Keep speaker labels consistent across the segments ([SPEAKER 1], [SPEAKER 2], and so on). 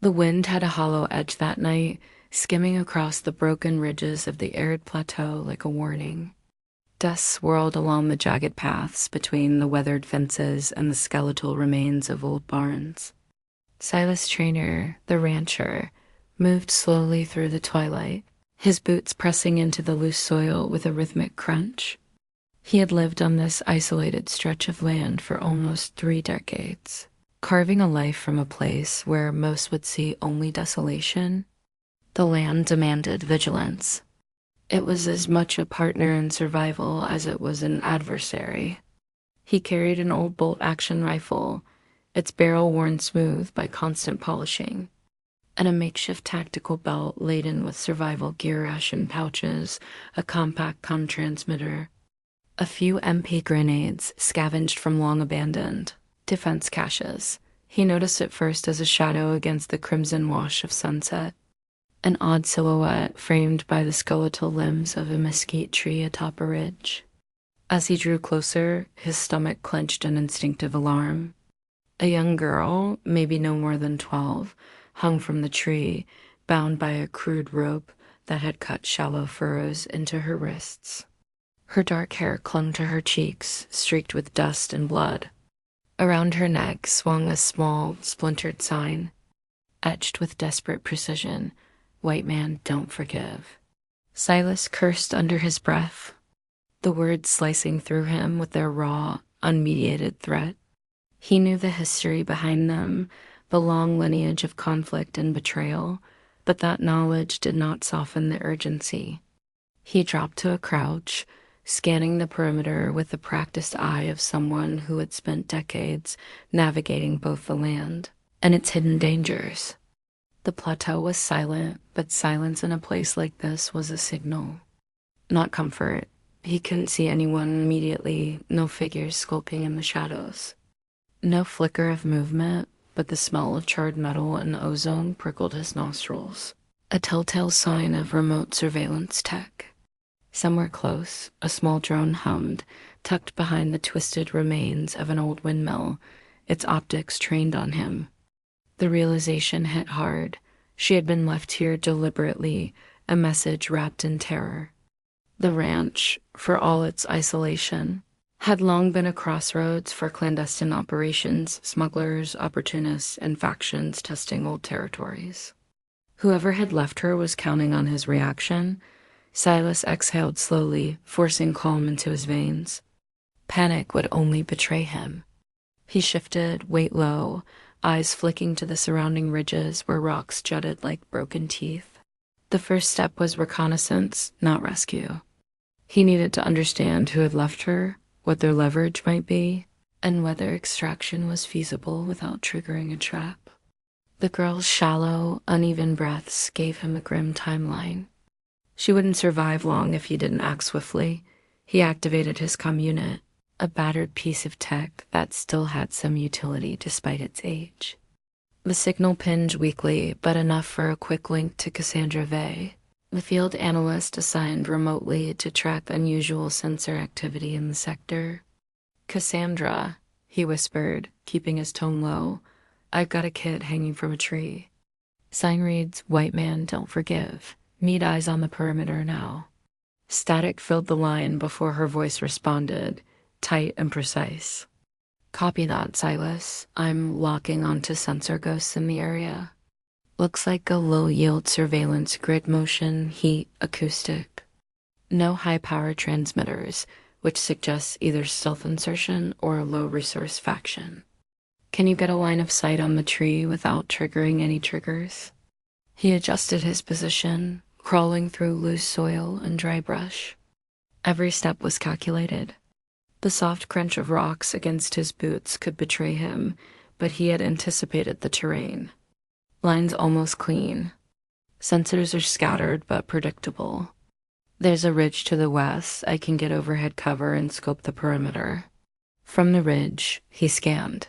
[SPEAKER 1] The wind had a hollow edge that night, skimming across the broken ridges of the arid plateau like a warning. Dust swirled along the jagged paths between the weathered fences and the skeletal remains of old barns. Silas Traynor, the rancher, moved slowly through the twilight, his boots pressing into the loose soil with a rhythmic crunch. He had lived on this isolated stretch of land for almost 3 decades, carving a life from a place where most would see only desolation. The land demanded vigilance. It was as much a partner in survival as it was an adversary. He carried an old bolt-action rifle, its barrel worn smooth by constant polishing, and a makeshift tactical belt laden with survival gear ration pouches, a compact comm transmitter, a few MP grenades scavenged from long-abandoned defense caches. He noticed it first as a shadow against the crimson wash of sunset, an odd silhouette framed by the skeletal limbs of a mesquite tree atop a ridge. As he drew closer, his stomach clenched in instinctive alarm. A young girl, maybe no more than 12, hung from the tree, bound by a crude rope that had cut shallow furrows into her wrists. Her dark hair clung to her cheeks, streaked with dust and blood. Around her neck swung a small, splintered sign, etched with desperate precision, "White man don't forgive." Silas cursed under his breath, the words slicing through him with their raw, unmediated threat. He knew the history behind them, the long lineage of conflict and betrayal, but that knowledge did not soften the urgency. He dropped to a crouch, scanning the perimeter with the practiced eye of someone who had spent decades navigating both the land and its hidden dangers. The plateau was silent, but silence in a place like this was a signal, not comfort. He couldn't see anyone immediately, no figures skulking in the shadows. No flicker of movement, but the smell of charred metal and ozone prickled his nostrils, a telltale sign of remote surveillance tech. Somewhere close, a small drone hummed, tucked behind the twisted remains of an old windmill, its optics trained on him. The realization hit hard. She had been left here deliberately, a message wrapped in terror. The ranch, for all its isolation, had long been a crossroads for clandestine operations, smugglers, opportunists, and factions testing old territories. Whoever had left her was counting on his reaction. Silas exhaled slowly, forcing calm into his veins. Panic would only betray him. He shifted, weight low, eyes flicking to the surrounding ridges where rocks jutted like broken teeth. The first step was reconnaissance, not rescue. He needed to understand who had left her, what their leverage might be, and whether extraction was feasible without triggering a trap. The girl's shallow, uneven breaths gave him a grim timeline. She wouldn't survive long if he didn't act swiftly. He activated his comm unit, a battered piece of tech that still had some utility despite its age. The signal pinged weakly, but enough for a quick link to Cassandra Vey, the field analyst assigned remotely to track unusual sensor activity in the sector. "Cassandra," he whispered, keeping his tone low, "I've got a kid hanging from a tree. Sign reads, 'White man don't forgive.' Need eyes on the perimeter now." Static filled the line before her voice responded, tight and precise. "Copy that, Silas. I'm locking onto sensor ghosts in the area. Looks like a low-yield surveillance grid motion, heat, acoustic. No high-power transmitters, which suggests either stealth insertion or a low-resource faction. Can you get a line of sight on the tree without triggering any triggers?" He adjusted his position, crawling through loose soil and dry brush. Every step was calculated. The soft crunch of rocks against his boots could betray him, but he had anticipated the terrain. Lines almost clean. Sensors are scattered but predictable. There's a ridge to the west. I can get overhead cover and scope the perimeter. From the ridge, he scanned.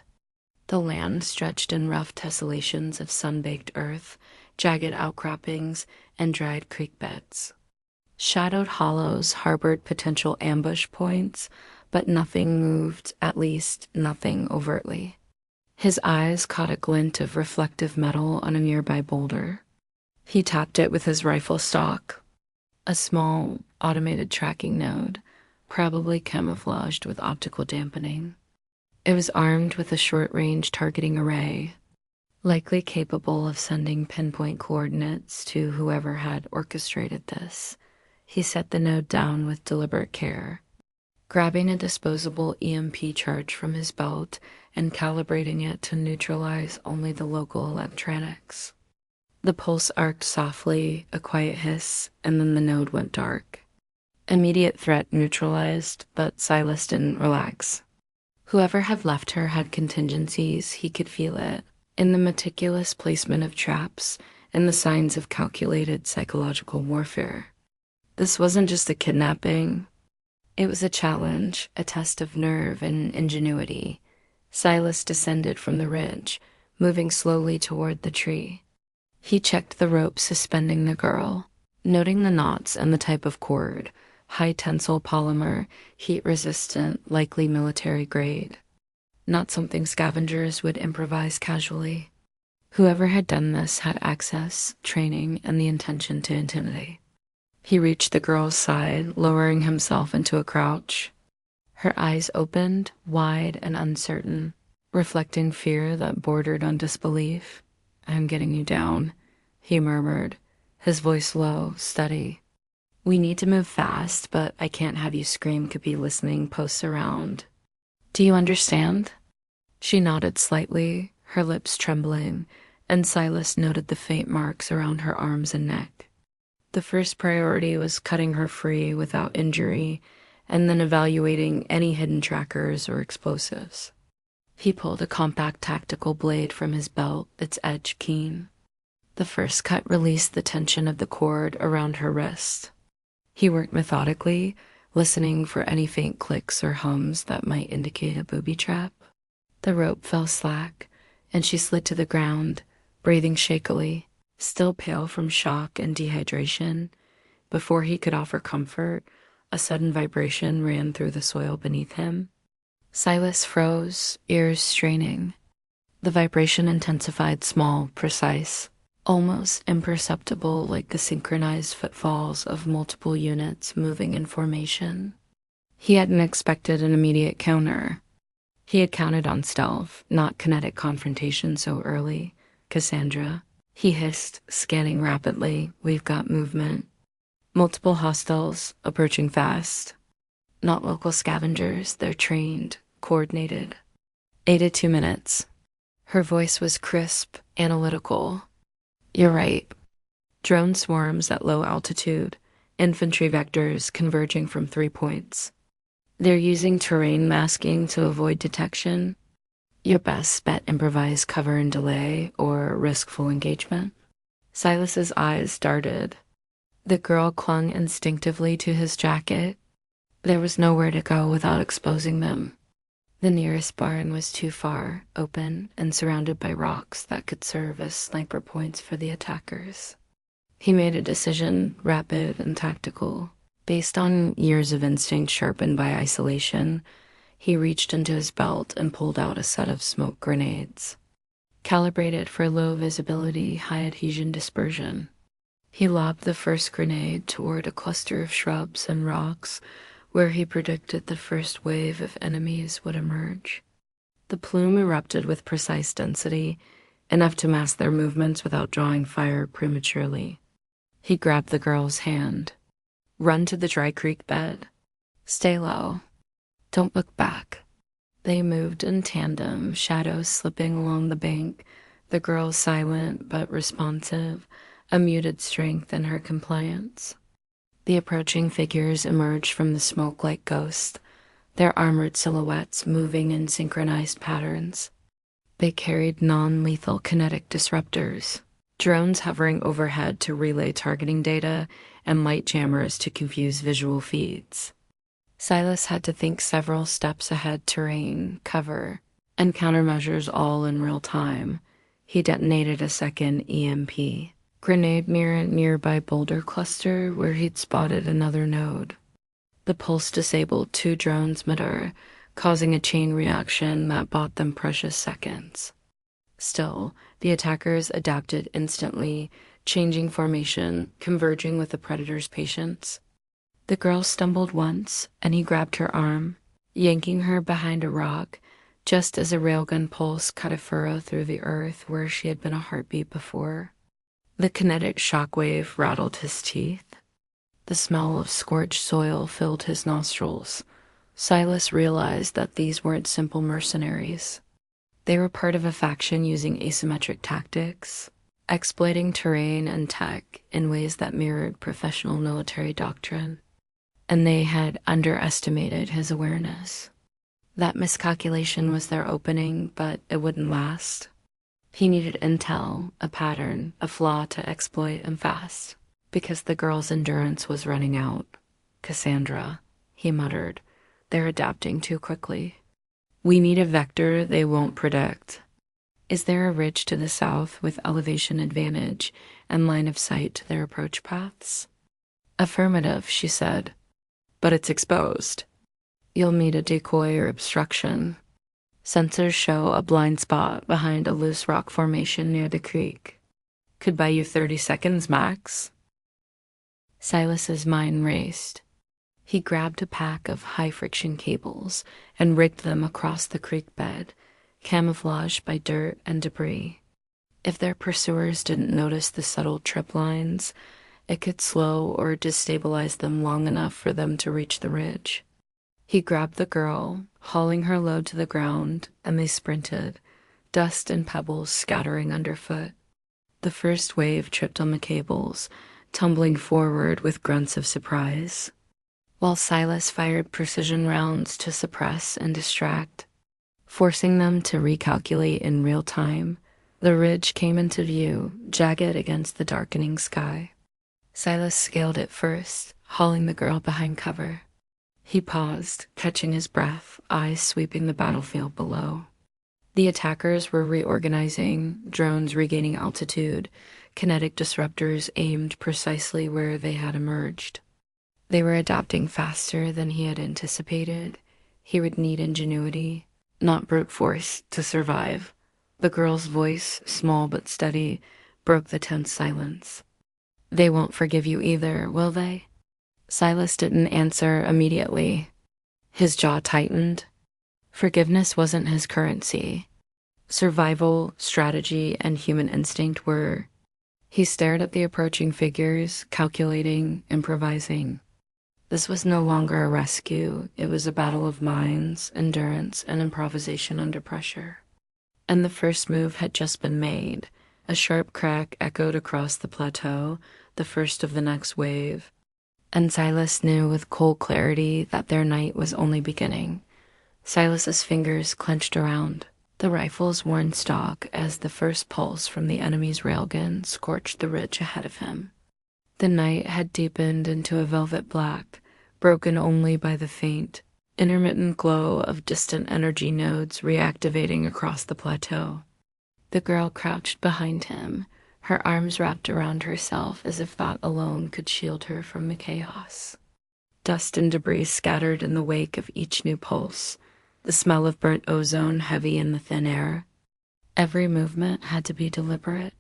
[SPEAKER 1] The land stretched in rough tessellations of sun-baked earth, jagged outcroppings, and dried creek beds. Shadowed hollows harbored potential ambush points, but nothing moved, at least nothing overtly. His eyes caught a glint of reflective metal on a nearby boulder. He tapped it with his rifle stock, a small, automated tracking node, probably camouflaged with optical dampening. It was armed with a short-range targeting array, likely capable of sending pinpoint coordinates to whoever had orchestrated this. He set the node down with deliberate care, grabbing a disposable EMP charge from his belt and calibrating it to neutralize only the local electronics. The pulse arced softly, a quiet hiss, and then the node went dark. Immediate threat neutralized, but Silas didn't relax. Whoever had left her had contingencies, he could feel it, in the meticulous placement of traps and the signs of calculated psychological warfare. This wasn't just a kidnapping. It was a challenge, a test of nerve and ingenuity. Silas descended from the ridge, moving slowly toward the tree. He checked the rope suspending the girl, noting the knots and the type of cord, high-tensile polymer, heat-resistant, likely military grade. Not something scavengers would improvise casually. Whoever had done this had access, training, and the intention to intimidate. He reached the girl's side, lowering himself into a crouch. Her eyes opened, wide and uncertain, reflecting fear that bordered on disbelief. "I'm getting you down," he murmured, his voice low, steady. "We need to move fast, but I can't have you scream could be listening posts around. Do you understand?" She nodded slightly, her lips trembling, and Silas noted the faint marks around her arms and neck. The first priority was cutting her free without injury, and then evaluating any hidden trackers or explosives. He pulled a compact tactical blade from his belt, its edge keen. The first cut released the tension of the cord around her wrist. He worked methodically, listening for any faint clicks or hums that might indicate a booby trap. The rope fell slack, and she slid to the ground, breathing shakily, still pale from shock and dehydration. Before he could offer comfort, a sudden vibration ran through the soil beneath him. Silas froze, ears straining. The vibration intensified, small, precise, almost imperceptible, like the synchronized footfalls of multiple units moving in formation. He hadn't expected an immediate counter. He had counted on stealth, not kinetic confrontation so early. "Cassandra," he hissed, scanning rapidly. "We've got movement. Multiple hostiles, approaching fast. Not local scavengers, they're trained, coordinated. 8 to 2 minutes. Her voice was crisp, analytical. "You're right. Drone swarms at low altitude, infantry vectors converging from 3 points. They're using terrain masking to avoid detection. Your best bet: improvise cover and delay, or risk full engagement." Silas's eyes darted. The girl clung instinctively to his jacket. There was nowhere to go without exposing them. The nearest barn was too far, open, and surrounded by rocks that could serve as sniper points for the attackers. He made a decision, rapid and tactical. Based on years of instinct sharpened by isolation, he reached into his belt and pulled out a set of smoke grenades, calibrated for low visibility, high adhesion dispersion. He lobbed the first grenade toward a cluster of shrubs and rocks where he predicted the first wave of enemies would emerge. The plume erupted with precise density, enough to mask their movements without drawing fire prematurely. He grabbed the girl's hand. "Run to the dry creek bed. Stay low. Don't look back." They moved in tandem, shadows slipping along the bank, the girl silent but responsive, a muted strength in her compliance. The approaching figures emerged from the smoke like ghosts, their armored silhouettes moving in synchronized patterns. They carried non-lethal kinetic disruptors, drones hovering overhead to relay targeting data, and light jammers to confuse visual feeds. Silas had to think several steps ahead: terrain, cover, and countermeasures all in real time. He detonated a second EMP grenade near a nearby boulder cluster where he'd spotted another node. The pulse disabled 2 drones mid-air, causing a chain reaction that bought them precious seconds. Still, the attackers adapted instantly, changing formation, converging with the predator's patience. The girl stumbled once, and he grabbed her arm, yanking her behind a rock, just as a railgun pulse cut a furrow through the earth where she had been a heartbeat before. The kinetic shockwave rattled his teeth. The smell of scorched soil filled his nostrils. Silas realized that these weren't simple mercenaries. They were part of a faction using asymmetric tactics, exploiting terrain and tech in ways that mirrored professional military doctrine. And they had underestimated his awareness. That miscalculation was their opening, but it wouldn't last. He needed intel, a pattern, a flaw to exploit, and fast, because the girl's endurance was running out. Cassandra, he muttered, they're adapting too quickly. We need a vector they won't predict. Is there a ridge to the south with elevation advantage and line of sight to their approach paths? Affirmative, she said. But it's exposed. You'll need a decoy or obstruction. Sensors show a blind spot behind a loose rock formation near the creek. Could buy you 30 seconds max. Silas's mind raced. He grabbed a pack of high-friction cables and rigged them across the creek bed, camouflaged by dirt and debris. If their pursuers didn't notice the subtle trip lines, it could slow or destabilize them long enough for them to reach the ridge. He grabbed the girl, hauling her load to the ground, and they sprinted, dust and pebbles scattering underfoot. The first wave tripped on the cables, tumbling forward with grunts of surprise, while Silas fired precision rounds to suppress and distract. Forcing them to recalculate in real time, the ridge came into view, jagged against the darkening sky. Silas scaled it first, hauling the girl behind cover. He paused, catching his breath, eyes sweeping the battlefield below. The attackers were reorganizing, drones regaining altitude, kinetic disruptors aimed precisely where they had emerged. They were adapting faster than he had anticipated. He would need ingenuity, not brute force, to survive. The girl's voice, small but steady, broke the tense silence. They won't forgive you either, will they? Silas didn't answer immediately. His jaw tightened. Forgiveness wasn't his currency. Survival, strategy, and human instinct were. He stared at the approaching figures, calculating, improvising. This was no longer a rescue. It was a battle of minds, endurance, and improvisation under pressure. And the first move had just been made. A sharp crack echoed across the plateau, the first of the next wave. And Silas knew with cold clarity that their night was only beginning. Silas's fingers clenched around the rifle's worn stock as the first pulse from the enemy's railgun scorched the ridge ahead of him. The night had deepened into a velvet black, broken only by the faint, intermittent glow of distant energy nodes reactivating across the plateau. The girl crouched behind him, her arms wrapped around herself as if that alone could shield her from the chaos. Dust and debris scattered in the wake of each new pulse, the smell of burnt ozone heavy in the thin air. Every movement had to be deliberate.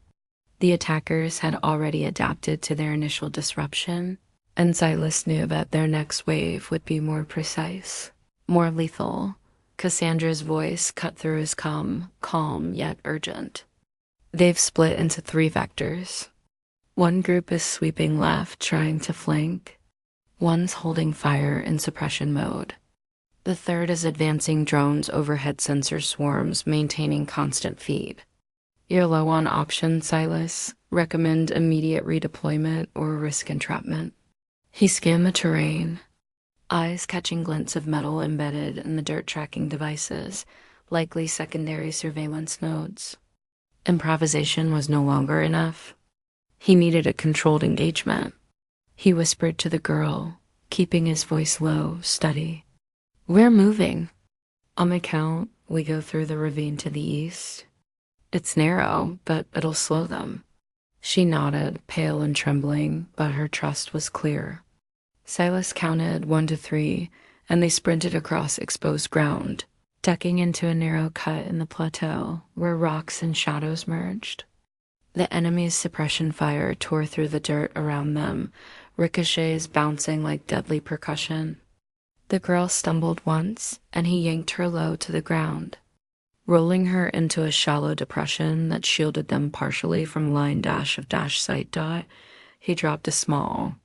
[SPEAKER 1] The attackers had already adapted to their initial disruption, and Silas knew that their next wave would be more precise, more lethal. Cassandra's voice cut through his calm yet urgent. They've split into 3 vectors. One group is sweeping left, trying to flank. One's holding fire in suppression mode. The third is advancing drones overhead sensor swarms, maintaining constant feed. You're low on options, Silas. Recommend immediate redeployment or risk entrapment. He scanned the terrain, eyes catching glints of metal embedded in the dirt tracking devices, likely secondary surveillance nodes. Improvisation was no longer enough. He needed a controlled engagement. He whispered to the girl, keeping his voice low, steady. We're moving. On my count, we go through the ravine to the east. It's narrow, but it'll slow them. She nodded, pale and trembling, but her trust was clear. Silas counted 1 to 3, and they sprinted across exposed ground, ducking into a narrow cut in the plateau where rocks and shadows merged. The enemy's suppression fire tore through the dirt around them, ricochets bouncing like deadly percussion. The girl stumbled once, and he yanked her low to the ground, rolling her into a shallow depression that shielded them partially from line dash of dash sight dot. He dropped a small,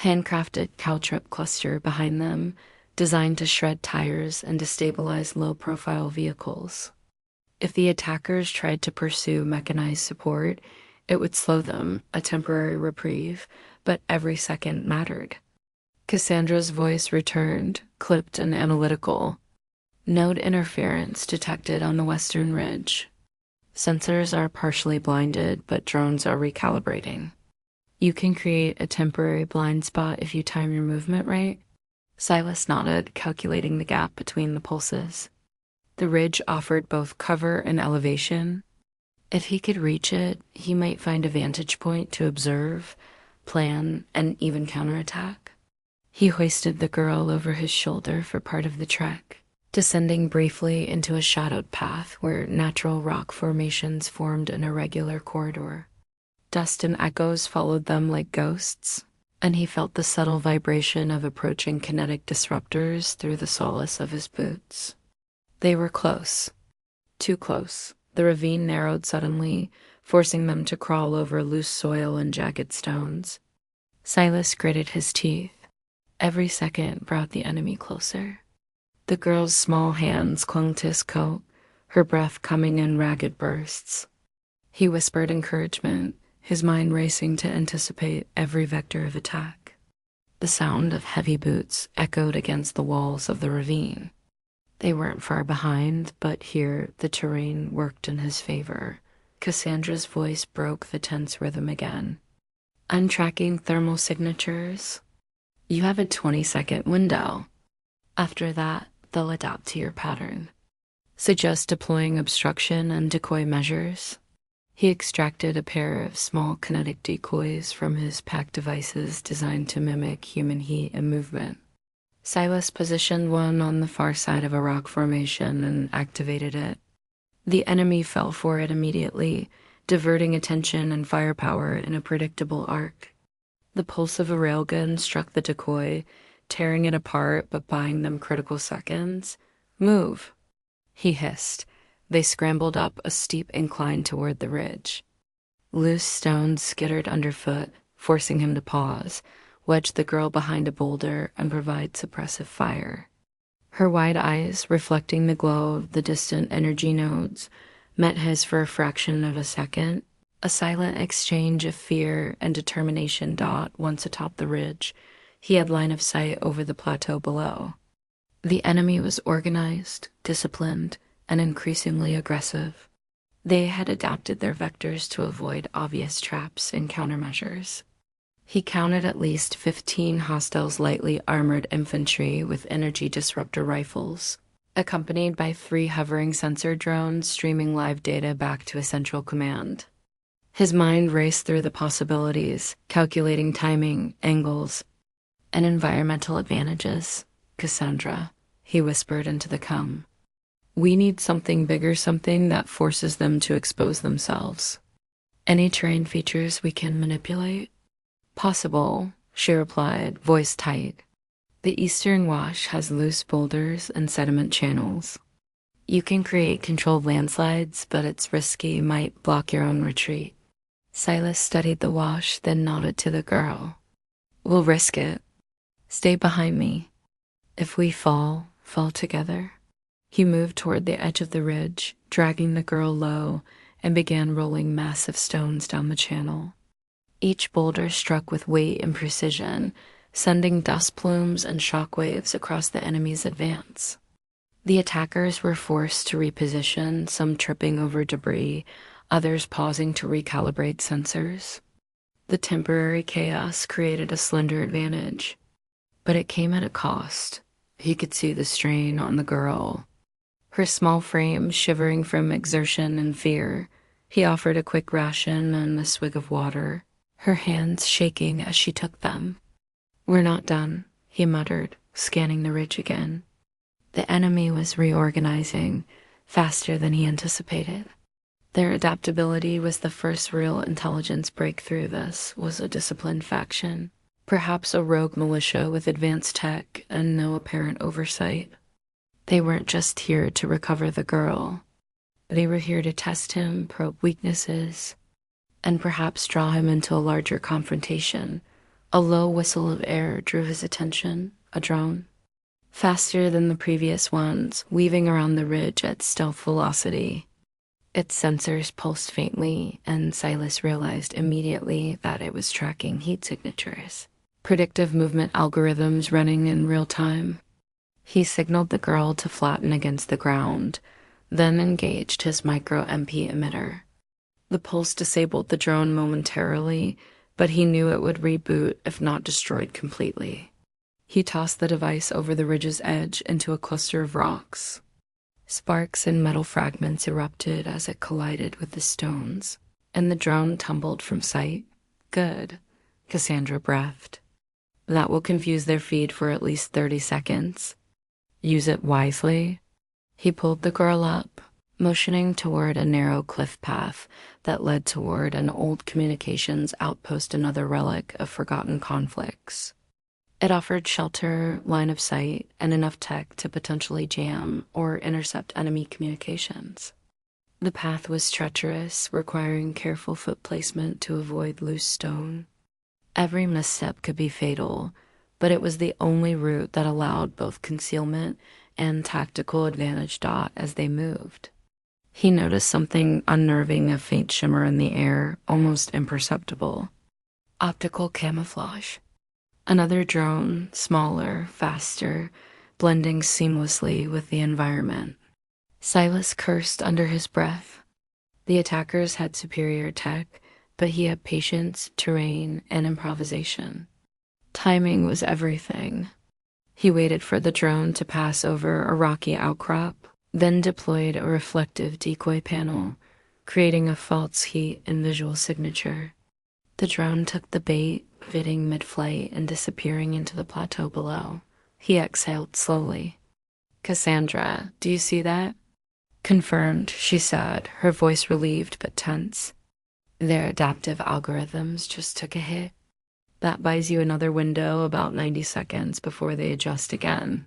[SPEAKER 1] handcrafted caltrip cluster behind them, designed to shred tires and destabilize low-profile vehicles. If the attackers tried to pursue mechanized support, it would slow them, a temporary reprieve, but every second mattered. Cassandra's voice returned, clipped and analytical. Node interference detected on the western ridge. Sensors are partially blinded, but drones are recalibrating. You can create a temporary blind spot if you time your movement right. Silas nodded, calculating the gap between the pulses. The ridge offered both cover and elevation. If he could reach it, he might find a vantage point to observe, plan, and even counterattack. He hoisted the girl over his shoulder for part of the trek, descending briefly into a shadowed path where natural rock formations formed an irregular corridor. Dust and echoes followed them like ghosts, and he felt the subtle vibration of approaching kinetic disruptors through the solace of his boots. They were close. Too close. The ravine narrowed suddenly, forcing them to crawl over loose soil and jagged stones. Silas gritted his teeth. Every second brought the enemy closer. The girl's small hands clung to his coat, her breath coming in ragged bursts. He whispered encouragement, his mind racing to anticipate every vector of attack. The sound of heavy boots echoed against the walls of the ravine. They weren't far behind, but here the terrain worked in his favor. Cassandra's voice broke the tense rhythm again. Untracking thermal signatures. You have a 20-second window. After that, they'll adapt to your pattern. Suggest deploying obstruction and decoy measures. He extracted a pair of small kinetic decoys from his pack devices designed to mimic human heat and movement. Silas positioned one on the far side of a rock formation and activated it. The enemy fell for it immediately, diverting attention and firepower in a predictable arc. The pulse of a railgun struck the decoy, tearing it apart but buying them critical seconds. Move, he hissed. They scrambled up a steep incline toward the ridge. Loose stones skittered underfoot, forcing him to pause, wedge the girl behind a boulder, and provide suppressive fire. Her wide eyes, reflecting the glow of the distant energy nodes, met his for a fraction of a second. A silent exchange of fear and determination dot once atop the ridge. He had line of sight over the plateau below. The enemy was organized, disciplined, and increasingly aggressive. They had adapted their vectors to avoid obvious traps and countermeasures. He counted at least 15 hostiles lightly armored infantry with energy disruptor rifles, accompanied by 3 hovering sensor drones streaming live data back to a central command. His mind raced through the possibilities, calculating timing, angles, and environmental advantages. Cassandra, he whispered into the com. We need something bigger, something that forces them to expose themselves. Any terrain features we can manipulate? Possible, she replied, voice tight. The eastern wash has loose boulders and sediment channels. You can create controlled landslides, but it's risky, might block your own retreat. Silas studied the wash, then nodded to the girl. We'll risk it. Stay behind me. If we fall together. He moved toward the edge of the ridge, dragging the girl low, and began rolling massive stones down the channel. Each boulder struck with weight and precision, sending dust plumes and shockwaves across the enemy's advance. The attackers were forced to reposition, some tripping over debris, others pausing to recalibrate sensors. The temporary chaos created a slender advantage, but it came at a cost. He could see the strain on the girl, her small frame shivering from exertion and fear. He offered a quick ration and a swig of water, her hands shaking as she took them. We're not done, he muttered, scanning the ridge again. The enemy was reorganizing faster than he anticipated. Their adaptability was the first real intelligence breakthrough. This was a disciplined faction, perhaps a rogue militia with advanced tech and no apparent oversight. They weren't just here to recover the girl. They were here to test him, probe weaknesses, and perhaps draw him into a larger confrontation. A low whistle of air drew his attention, a drone. Faster than the previous ones, weaving around the ridge at stealth velocity. Its sensors pulsed faintly, and Silas realized immediately that it was tracking heat signatures, predictive movement algorithms running in real time. He signaled the girl to flatten against the ground, then engaged his micro-MP emitter. The pulse disabled the drone momentarily, but he knew it would reboot if not destroyed completely. He tossed the device over the ridge's edge into a cluster of rocks. Sparks and metal fragments erupted as it collided with the stones, and the drone tumbled from sight. Good, Cassandra breathed. That will confuse their feed for at least 30 seconds. Use it wisely. He pulled the girl up, motioning toward a narrow cliff path that led toward an old communications outpost, another relic of forgotten conflicts. It offered shelter, line of sight, and enough tech to potentially jam or intercept enemy communications. The path was treacherous, requiring careful foot placement to avoid loose stone. Every misstep could be fatal, but it was the only route that allowed both concealment and tactical advantage. As they moved, he noticed something unnerving, a faint shimmer in the air, almost imperceptible. Optical camouflage. Another drone, smaller, faster, blending seamlessly with the environment. Silas cursed under his breath. The attackers had superior tech, but he had patience, terrain, and improvisation. Timing was everything. He waited for the drone to pass over a rocky outcrop, then deployed a reflective decoy panel, creating a false heat and visual signature. The drone took the bait, fitting mid-flight and disappearing into the plateau below. He exhaled slowly. Cassandra, do you see that? Confirmed, she said, her voice relieved but tense. Their adaptive algorithms just took a hit. That buys you another window, about 90 seconds before they adjust again.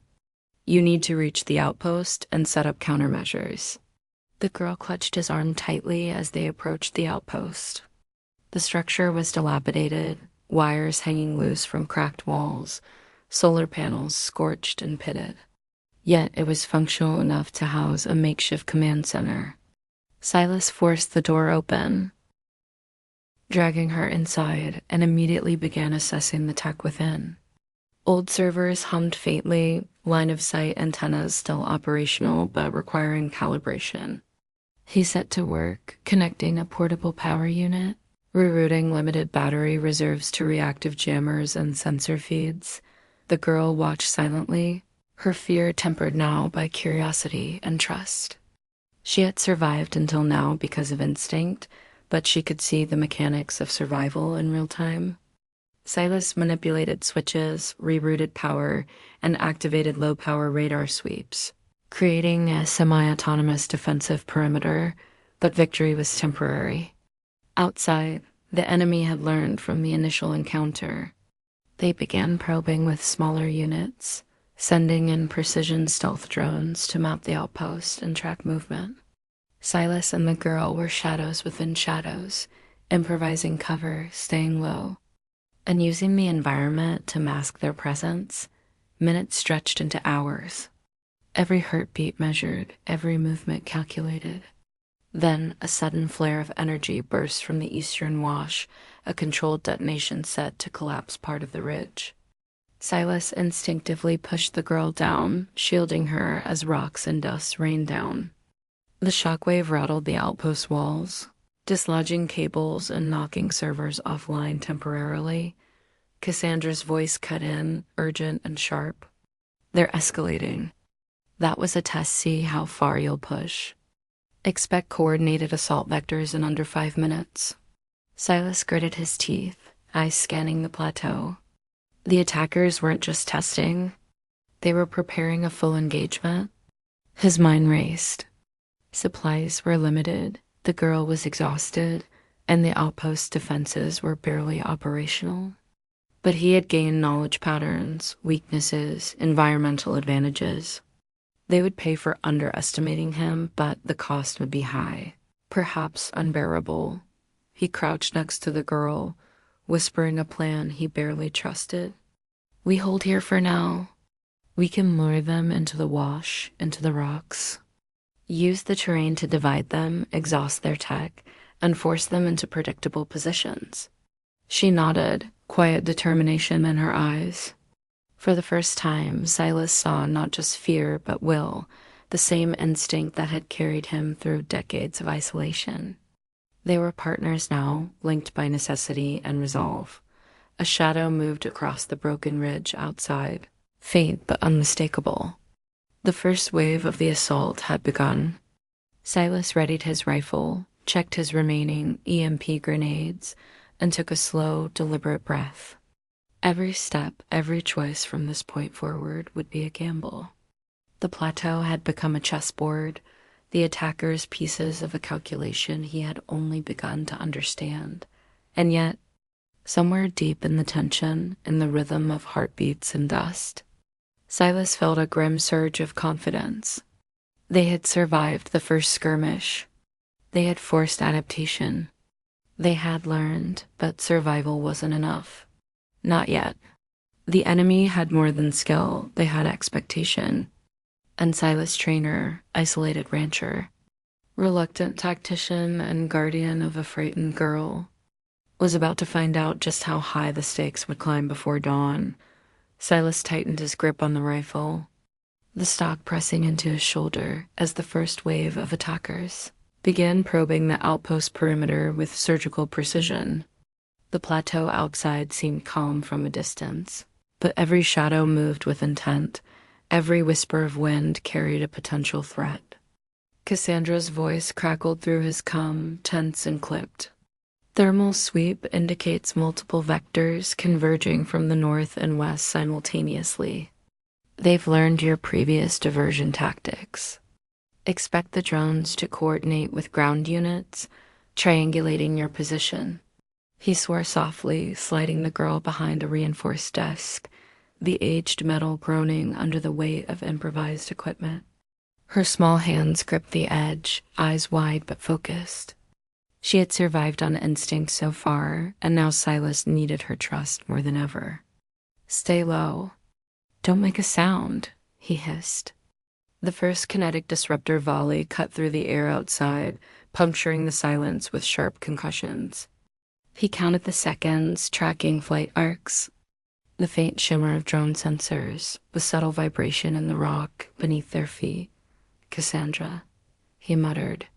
[SPEAKER 1] You need to reach the outpost and set up countermeasures. The girl clutched his arm tightly as they approached the outpost. The structure was dilapidated, wires hanging loose from cracked walls, solar panels scorched and pitted. Yet it was functional enough to house a makeshift command center. Silas forced the door open, dragging her inside, and immediately began assessing the tech within. Old servers hummed faintly, line-of-sight antennas still operational but requiring calibration. He set to work, connecting a portable power unit, rerouting limited battery reserves to reactive jammers and sensor feeds. The girl watched silently, her fear tempered now by curiosity and trust. She had survived until now because of instinct, but she could see the mechanics of survival in real time. Silas manipulated switches, rerouted power, and activated low-power radar sweeps, creating a semi-autonomous defensive perimeter, but victory was temporary. Outside, the enemy had learned from the initial encounter. They began probing with smaller units, sending in precision stealth drones to map the outpost and track movement. Silas and the girl were shadows within shadows, improvising cover, staying low, and using the environment to mask their presence. Minutes stretched into hours. Every heartbeat measured, every movement calculated. Then a sudden flare of energy burst from the eastern wash, a controlled detonation set to collapse part of the ridge. Silas instinctively pushed the girl down, shielding her as rocks and dust rained down. The shockwave rattled the outpost walls, dislodging cables and knocking servers offline temporarily. Cassandra's voice cut in, urgent and sharp. They're escalating. That was a test. See how far you'll push. Expect coordinated assault vectors in under 5 minutes. Silas gritted his teeth, eyes scanning the plateau. The attackers weren't just testing. They were preparing a full engagement. His mind raced. Supplies were limited, the girl was exhausted, and the outpost defenses were barely operational. But he had gained knowledge patterns, weaknesses, environmental advantages. They would pay for underestimating him, but the cost would be high, perhaps unbearable. He crouched next to the girl, whispering a plan he barely trusted. "We hold here for now. We can lure them into the wash, into the rocks. Use the terrain to divide them, exhaust their tech, and force them into predictable positions." She nodded, quiet determination in her eyes. For the first time, Silas saw not just fear but will, the same instinct that had carried him through decades of isolation. They were partners now, linked by necessity and resolve. A shadow moved across the broken ridge outside, faint but unmistakable. The first wave of the assault had begun. Silas readied his rifle, checked his remaining EMP grenades, and took a slow, deliberate breath. Every step, every choice from this point forward would be a gamble. The plateau had become a chessboard, the attackers pieces of a calculation he had only begun to understand. And yet, somewhere deep in the tension, in the rhythm of heartbeats and dust, Silas felt a grim surge of confidence. They had survived the first skirmish. They had forced adaptation. They had learned, but survival wasn't enough. Not yet. The enemy had more than skill, they had expectation. And Silas Traynor, isolated rancher, reluctant tactician and guardian of a frightened girl, was about to find out just how high the stakes would climb before dawn. Silas tightened his grip on the rifle, the stock pressing into his shoulder as the first wave of attackers began probing the outpost perimeter with surgical precision. The plateau outside seemed calm from a distance, but every shadow moved with intent. Every whisper of wind carried a potential threat. Cassandra's voice crackled through his comm, tense and clipped. "Thermal sweep indicates multiple vectors converging from the north and west simultaneously. They've learned your previous diversion tactics. Expect the drones to coordinate with ground units, triangulating your position." He swore softly, sliding the girl behind a reinforced desk, the aged metal groaning under the weight of improvised equipment. Her small hands gripped the edge, eyes wide but focused. She had survived on instinct so far, and now Silas needed her trust more than ever. "Stay low. Don't make a sound," he hissed. The first kinetic disruptor volley cut through the air outside, puncturing the silence with sharp concussions. He counted the seconds, tracking flight arcs, the faint shimmer of drone sensors, the subtle vibration in the rock beneath their feet. "Cassandra," he muttered,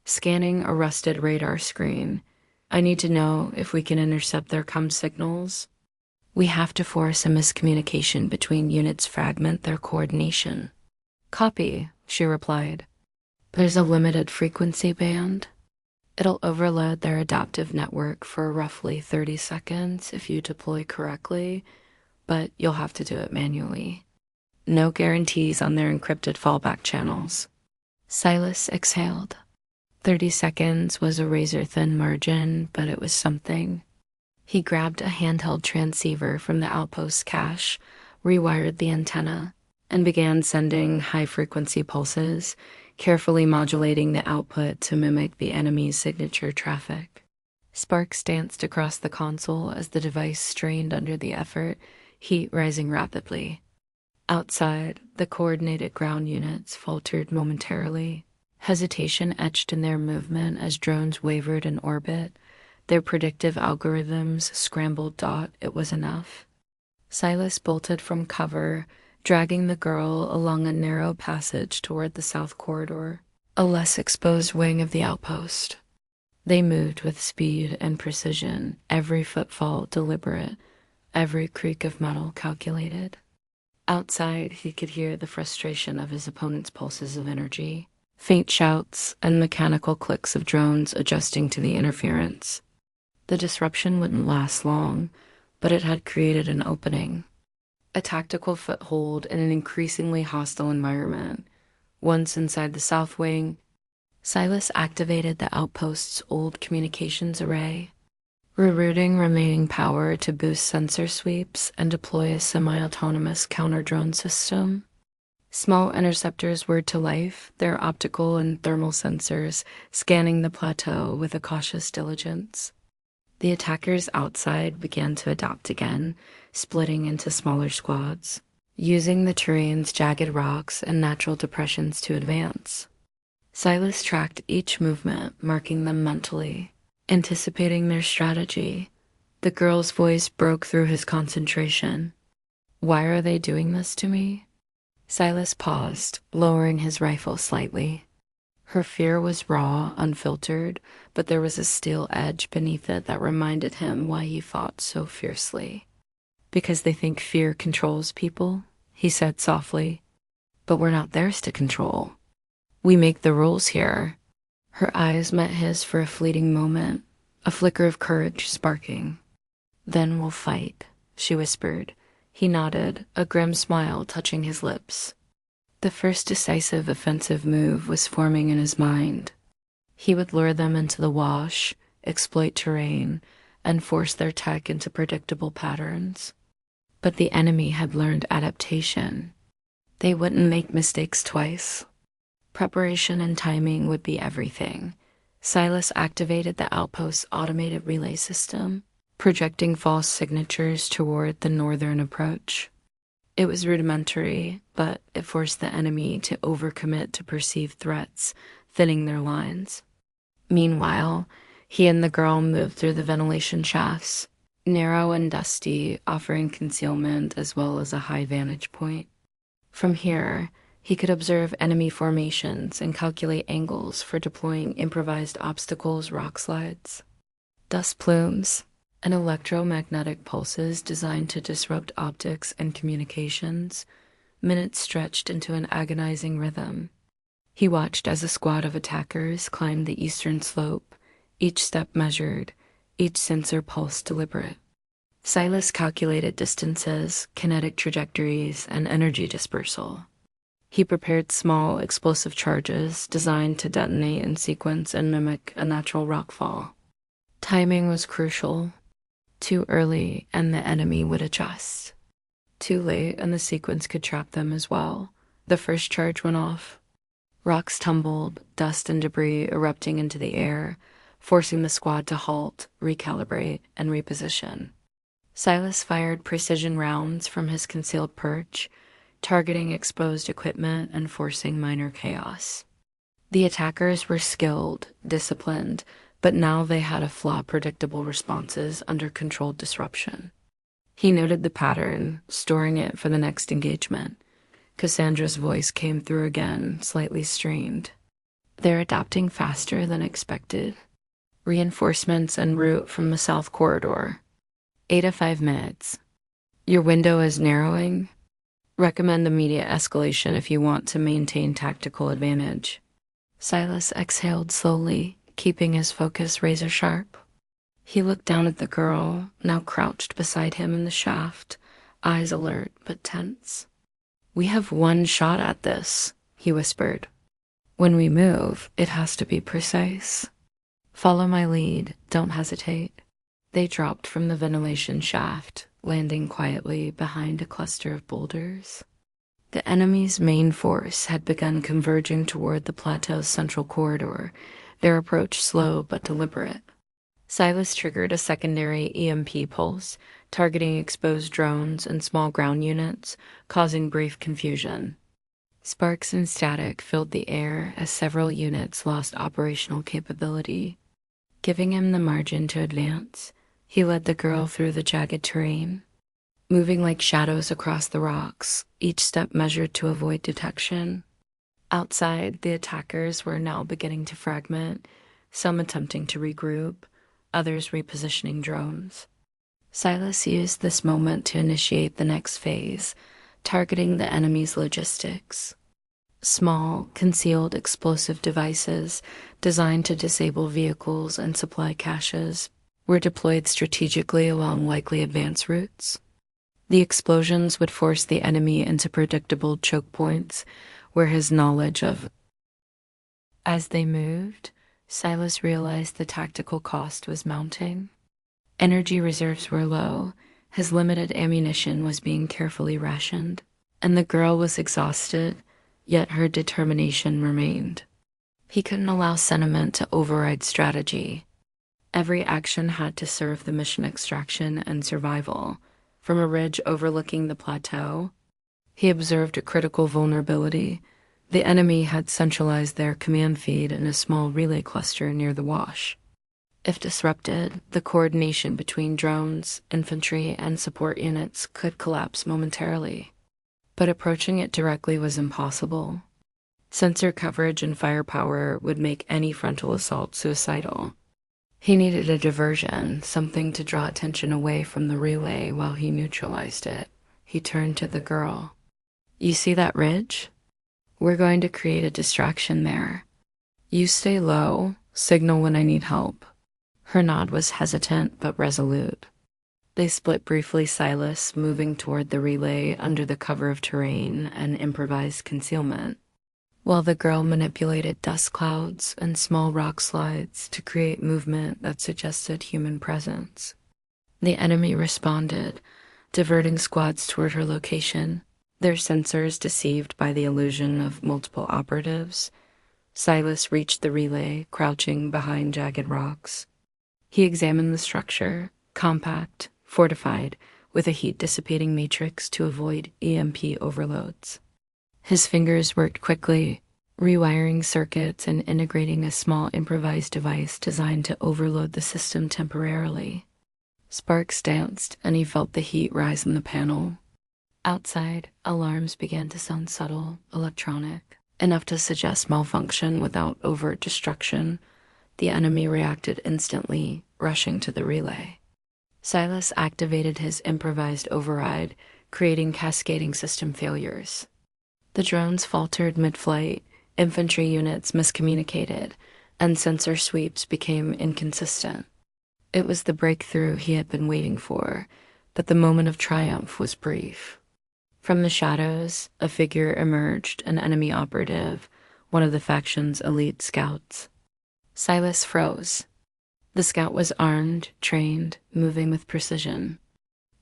[SPEAKER 1] scanning a rusted radar screen. "I need to know if we can intercept their comm signals. We have to force a miscommunication between units, fragment their coordination." "Copy," she replied. "There's a limited frequency band. It'll overload their adaptive network for roughly 30 seconds if you deploy correctly, but you'll have to do it manually. No guarantees on their encrypted fallback channels." Silas exhaled. 30 seconds was a razor-thin margin, but it was something. He grabbed a handheld transceiver from the outpost cache, rewired the antenna, and began sending high-frequency pulses, carefully modulating the output to mimic the enemy's signature traffic. Sparks danced across the console as the device strained under the effort, heat rising rapidly. Outside, the coordinated ground units faltered momentarily. Hesitation etched in their movement as drones wavered in orbit. Their predictive algorithms scrambled. It was enough. Silas bolted from cover, dragging the girl along a narrow passage toward the south corridor, a less exposed wing of the outpost. They moved with speed and precision, every footfall deliberate, every creak of metal calculated. Outside, he could hear the frustration of his opponent's pulses of energy, faint shouts and mechanical clicks of drones adjusting to the interference. The disruption wouldn't last long, but it had created an opening. a tactical foothold in an increasingly hostile environment. Once inside the South Wing, Silas activated the outpost's old communications array, rerouting remaining power to boost sensor sweeps and deploy a semi-autonomous counter-drone system. Small interceptors whirred to life, their optical and thermal sensors scanning the plateau with a cautious diligence. The attackers outside began to adapt again, splitting into smaller squads, using the terrain's jagged rocks and natural depressions to advance. Silas tracked each movement, marking them mentally, anticipating their strategy. The girl's voice broke through his concentration. "Why are they doing this to me?" Silas paused, lowering his rifle slightly. Her fear was raw, unfiltered, but there was a steel edge beneath it that reminded him why he fought so fiercely. "Because they think fear controls people," he said softly. "But we're not theirs to control. We make the rules here." Her eyes met his for a fleeting moment, a flicker of courage sparking. "Then we'll fight," she whispered. He nodded, a grim smile touching his lips. The first decisive offensive move was forming in his mind. He would lure them into the wash, exploit terrain, and force their tech into predictable patterns. But the enemy had learned adaptation. They wouldn't make mistakes twice. Preparation and timing would be everything. Silas activated the outpost's automated relay system, projecting false signatures toward the northern approach. It was rudimentary, but it forced the enemy to overcommit to perceived threats, thinning their lines. Meanwhile, he and the girl moved through the ventilation shafts, narrow and dusty, offering concealment as well as a high vantage point. From here, he could observe enemy formations and calculate angles for deploying improvised obstacles, rock slides, dust plumes, and electromagnetic pulses designed to disrupt optics and communications. Minutes stretched into an agonizing rhythm. He watched as a squad of attackers climbed the eastern slope, each step measured, each sensor pulse deliberate. Silas calculated distances, kinetic trajectories, and energy dispersal. He prepared small, explosive charges designed to detonate in sequence and mimic a natural rockfall. Timing was crucial. Too early, and the enemy would adjust. Too late, and the sequence could trap them as well. The first charge went off. Rocks tumbled, dust and debris erupting into the air, forcing the squad to halt, recalibrate, and reposition. Silas fired precision rounds from his concealed perch, targeting exposed equipment and forcing minor chaos. The attackers were skilled, disciplined, but now they had to flaw predictable responses under controlled disruption. He noted the pattern, storing it for the next engagement. Cassandra's voice came through again, slightly strained. "They're adapting faster than expected. Reinforcements en route from the south corridor. 8 to 5 minutes. Your window is narrowing. Recommend immediate escalation if you want to maintain tactical advantage." Silas exhaled slowly, keeping his focus razor sharp. He looked down at the girl, now crouched beside him in the shaft, eyes alert but tense. "We have one shot at this," he whispered. "When we move, it has to be precise. Follow my lead, don't hesitate." They dropped from the ventilation shaft, landing quietly behind a cluster of boulders. The enemy's main force had begun converging toward the plateau's central corridor, their approach slow but deliberate. Silas triggered a secondary EMP pulse, targeting exposed drones and small ground units, causing brief confusion. Sparks and static filled the air as several units lost operational capability. Giving him the margin to advance, he led the girl through the jagged terrain, moving like shadows across the rocks, each step measured to avoid detection. Outside, the attackers were now beginning to fragment, some attempting to regroup, others repositioning drones. Silas used this moment to initiate the next phase, targeting the enemy's logistics. Small, concealed explosive devices designed to disable vehicles and supply caches were deployed strategically along likely advance routes. The explosions would force the enemy into predictable choke points where his knowledge of. As they moved, Silas realized the tactical cost was mounting. Energy reserves were low, his limited ammunition was being carefully rationed, and the girl was exhausted, yet her determination remained. He couldn't allow sentiment to override strategy. Every action had to serve the mission extraction and survival. From a ridge overlooking the plateau, he observed a critical vulnerability. The enemy had centralized their command feed in a small relay cluster near the wash. If disrupted, the coordination between drones, infantry, and support units could collapse momentarily. But approaching it directly was impossible. Sensor coverage and firepower would make any frontal assault suicidal. He needed a diversion, something to draw attention away from the relay while he neutralized it. He turned to the girl. "You see that ridge? We're going to create a distraction there. You stay low, signal when I need help." Her nod was hesitant but resolute. They split briefly, Silas moving toward the relay under the cover of terrain and improvised concealment, while the girl manipulated dust clouds and small rock slides to create movement that suggested human presence. The enemy responded, diverting squads toward her location, their sensors deceived by the illusion of multiple operatives. Silas reached the relay, crouching behind jagged rocks. He examined the structure, compact, fortified, with a heat-dissipating matrix to avoid EMP overloads. His fingers worked quickly, rewiring circuits and integrating a small improvised device designed to overload the system temporarily. Sparks danced, and he felt the heat rise in the panel. Outside, alarms began to sound subtle, electronic, enough to suggest malfunction without overt destruction. The enemy reacted instantly, rushing to the relay. Silas activated his improvised override, creating cascading system failures. The drones faltered mid-flight, infantry units miscommunicated, and sensor sweeps became inconsistent. It was the breakthrough he had been waiting for, but the moment of triumph was brief. From the shadows, a figure emerged, an enemy operative, one of the faction's elite scouts. Silas froze. The scout was armed, trained, moving with precision.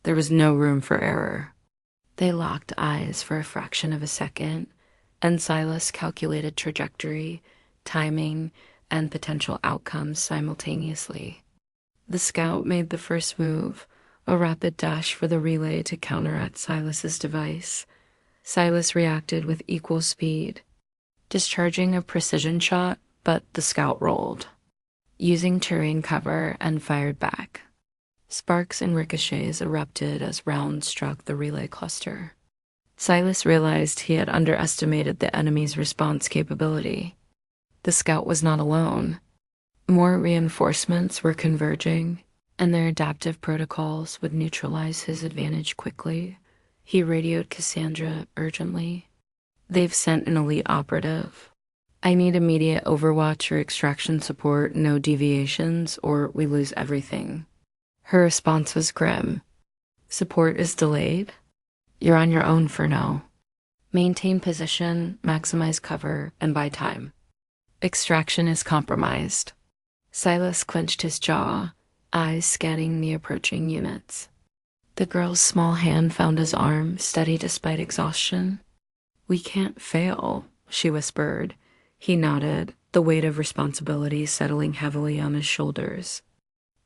[SPEAKER 1] There was no room for error. They locked eyes for a fraction of a second, and Silas calculated trajectory, timing, and potential outcomes simultaneously. The scout made the first move, a rapid dash for the relay to counteract Silas's device. Silas reacted with equal speed, discharging a precision shot, but the scout rolled, using terrain cover, and fired back. Sparks and ricochets erupted as rounds struck the relay cluster. Silas realized he had underestimated the enemy's response capability. The scout was not alone. More reinforcements were converging, and their adaptive protocols would neutralize his advantage quickly. He radioed Cassandra urgently. "They've sent an elite operative. I need immediate overwatch or extraction support, no deviations, or we lose everything." Her response was grim. "Support is delayed? You're on your own for now. Maintain position, maximize cover, and buy time. Extraction is compromised." Silas clenched his jaw, eyes scanning the approaching units. The girl's small hand found his arm, steady despite exhaustion. "We can't fail," she whispered. He nodded, the weight of responsibility settling heavily on his shoulders.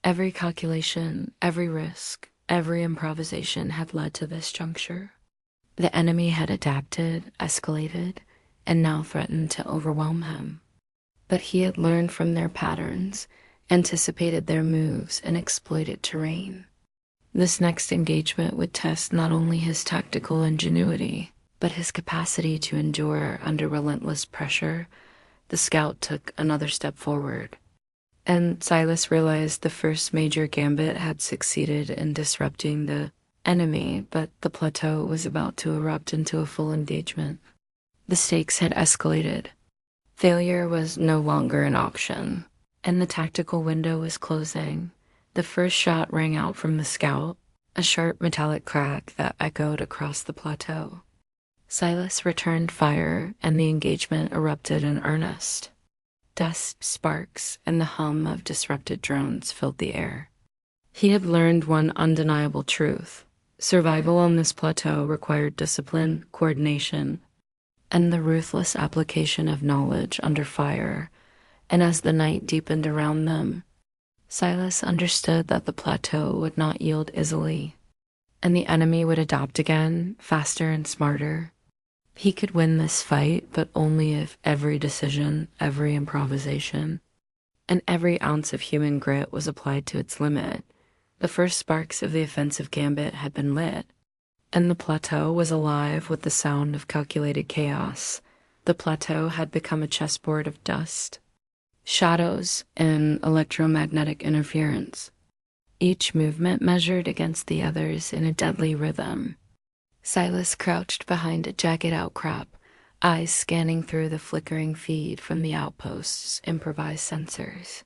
[SPEAKER 1] Every calculation, every risk, every improvisation had led to this juncture. The enemy had adapted, escalated, and now threatened to overwhelm him. But he had learned from their patterns, anticipated their moves, and exploited terrain. This next engagement would test not only his tactical ingenuity, but his capacity to endure under relentless pressure. The scout took another step forward, and Silas realized the first major gambit had succeeded in disrupting the enemy, but the plateau was about to erupt into a full engagement. The stakes had escalated. Failure was no longer an option, and the tactical window was closing. The first shot rang out from the scout, a sharp metallic crack that echoed across the plateau. Silas returned fire, and the engagement erupted in earnest. Dust, sparks, and the hum of disrupted drones filled the air. He had learned one undeniable truth. Survival on this plateau required discipline, coordination, and the ruthless application of knowledge under fire. And as the night deepened around them, Silas understood that the plateau would not yield easily, and the enemy would adapt again, faster and smarter. He could win this fight, but only if every decision, every improvisation, and every ounce of human grit was applied to its limit. The first sparks of the offensive gambit had been lit, and the plateau was alive with the sound of calculated chaos. The plateau had become a chessboard of dust, shadows, and electromagnetic interference, each movement measured against the others in a deadly rhythm. Silas crouched behind a jagged outcrop, eyes scanning through the flickering feed from the outpost's improvised sensors.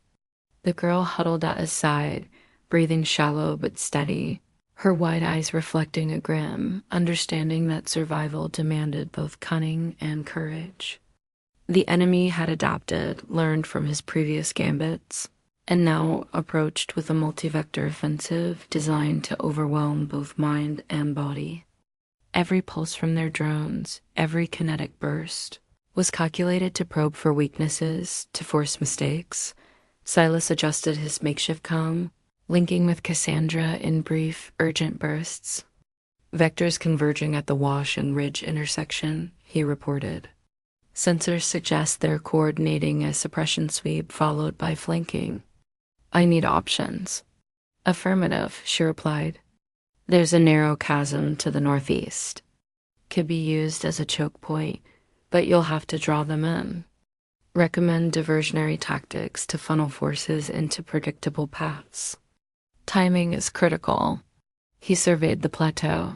[SPEAKER 1] The girl huddled at his side, breathing shallow but steady, her wide eyes reflecting a grim understanding that survival demanded both cunning and courage. The enemy had adapted, learned from his previous gambits, and now approached with a multi-vector offensive designed to overwhelm both mind and body. Every pulse from their drones, every kinetic burst, was calculated to probe for weaknesses, to force mistakes. Silas adjusted his makeshift comm, linking with Cassandra in brief, urgent bursts. Vectors converging at the wash and ridge intersection, he reported. Sensors suggest they're coordinating a suppression sweep followed by flanking. I need options. Affirmative, she replied. There's a narrow chasm to the northeast. Could be used as a choke point, but you'll have to draw them in. Recommend diversionary tactics to funnel forces into predictable paths. Timing is critical. He surveyed the plateau.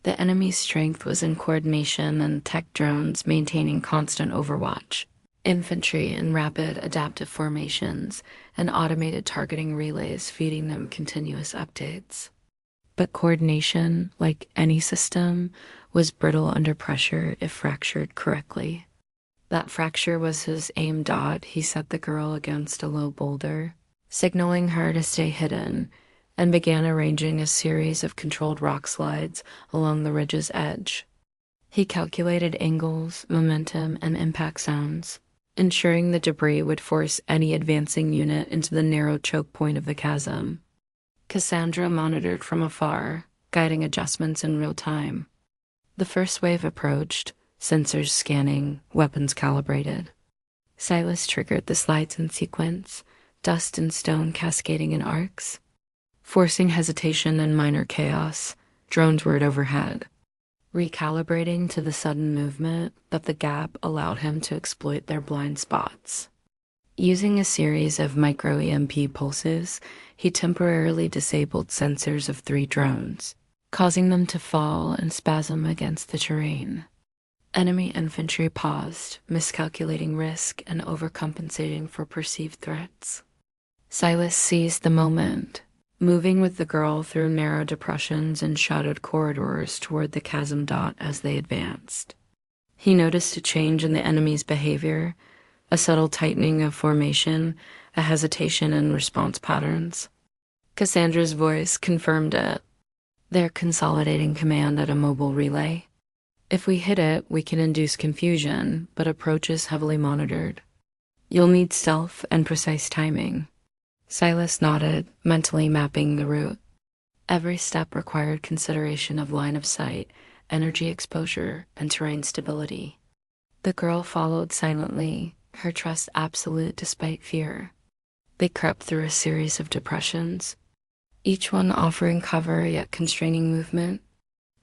[SPEAKER 1] The enemy's strength was in coordination and tech drones maintaining constant overwatch, infantry in rapid adaptive formations, and automated targeting relays feeding them continuous updates. But coordination, like any system, was brittle under pressure if fractured correctly. That fracture was his aim dot. He set the girl against a low boulder, signaling her to stay hidden, and began arranging a series of controlled rock slides along the ridge's edge. He calculated angles, momentum, and impact zones, ensuring the debris would force any advancing unit into the narrow choke point of the chasm. Cassandra monitored from afar, guiding adjustments in real time. The first wave approached, sensors scanning, weapons calibrated. Silas triggered the slides in sequence, dust and stone cascading in arcs. Forcing hesitation and minor chaos, drones whirred overhead, recalibrating to the sudden movement that the gap allowed him to exploit their blind spots. Using a series of micro-EMP pulses, he temporarily disabled sensors of 3 drones, causing them to fall and spasm against the terrain. Enemy infantry paused, miscalculating risk and overcompensating for perceived threats. Silas seized the moment, moving with the girl through narrow depressions and shadowed corridors toward the chasm dot as they advanced. He noticed a change in the enemy's behavior, a subtle tightening of formation, a hesitation in response patterns. Cassandra's voice confirmed it. They're consolidating command at a mobile relay. If we hit it, we can induce confusion, but approach is heavily monitored. You'll need stealth and precise timing. Silas nodded, mentally mapping the route. Every step required consideration of line of sight, energy exposure, and terrain stability. The girl followed silently, her trust absolute despite fear. They crept through a series of depressions, each one offering cover yet constraining movement.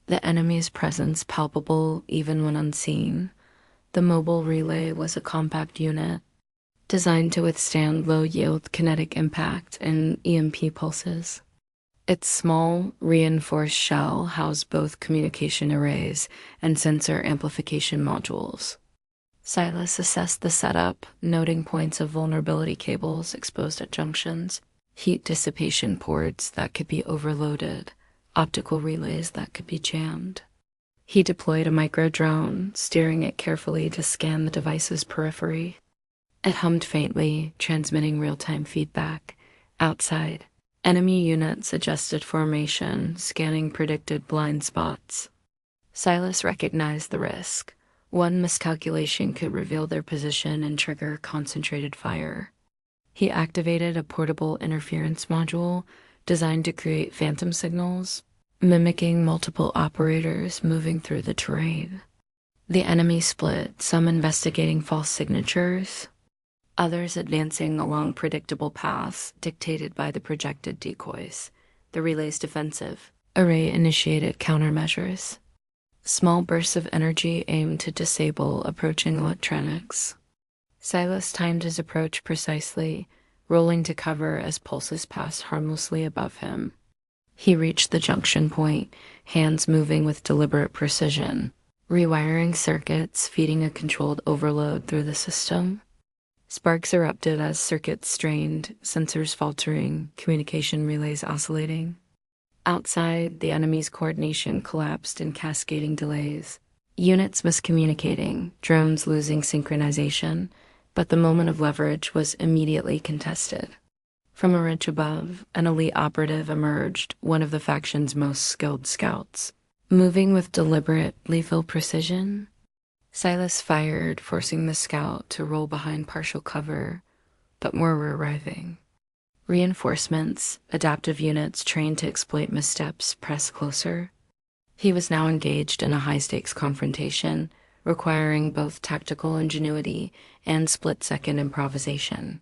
[SPEAKER 1] The enemy's presence palpable even when unseen. The mobile relay was a compact unit, designed to withstand low-yield kinetic impact and EMP pulses. Its small, reinforced shell housed both communication arrays and sensor amplification modules. Silas assessed the setup, noting points of vulnerability cables exposed at junctions, heat dissipation ports that could be overloaded, optical relays that could be jammed. He deployed a micro-drone, steering it carefully to scan the device's periphery. It hummed faintly, transmitting real-time feedback. Outside, enemy units adjusted formation, scanning predicted blind spots. Silas recognized the risk. One miscalculation could reveal their position and trigger concentrated fire. He activated a portable interference module designed to create phantom signals, mimicking multiple operators moving through the terrain. The enemy split, some investigating false signatures, others advancing along predictable paths dictated by the projected decoys. The relay's defensive array initiated countermeasures. Small bursts of energy aimed to disable approaching electronics. Silas timed his approach precisely, rolling to cover as pulses passed harmlessly above him. He reached the junction point, hands moving with deliberate precision, rewiring circuits, feeding a controlled overload through the system. Sparks erupted as circuits strained, sensors faltering, communication relays oscillating. Outside, the enemy's coordination collapsed in cascading delays. Units miscommunicating, drones losing synchronization, but the moment of leverage was immediately contested. From a ridge above, an elite operative emerged, one of the faction's most skilled scouts. Moving with deliberate, lethal precision, Silas fired, forcing the scout to roll behind partial cover, but more were arriving. Reinforcements, adaptive units trained to exploit missteps, pressed closer. He was now engaged in a high-stakes confrontation, requiring both tactical ingenuity and split-second improvisation.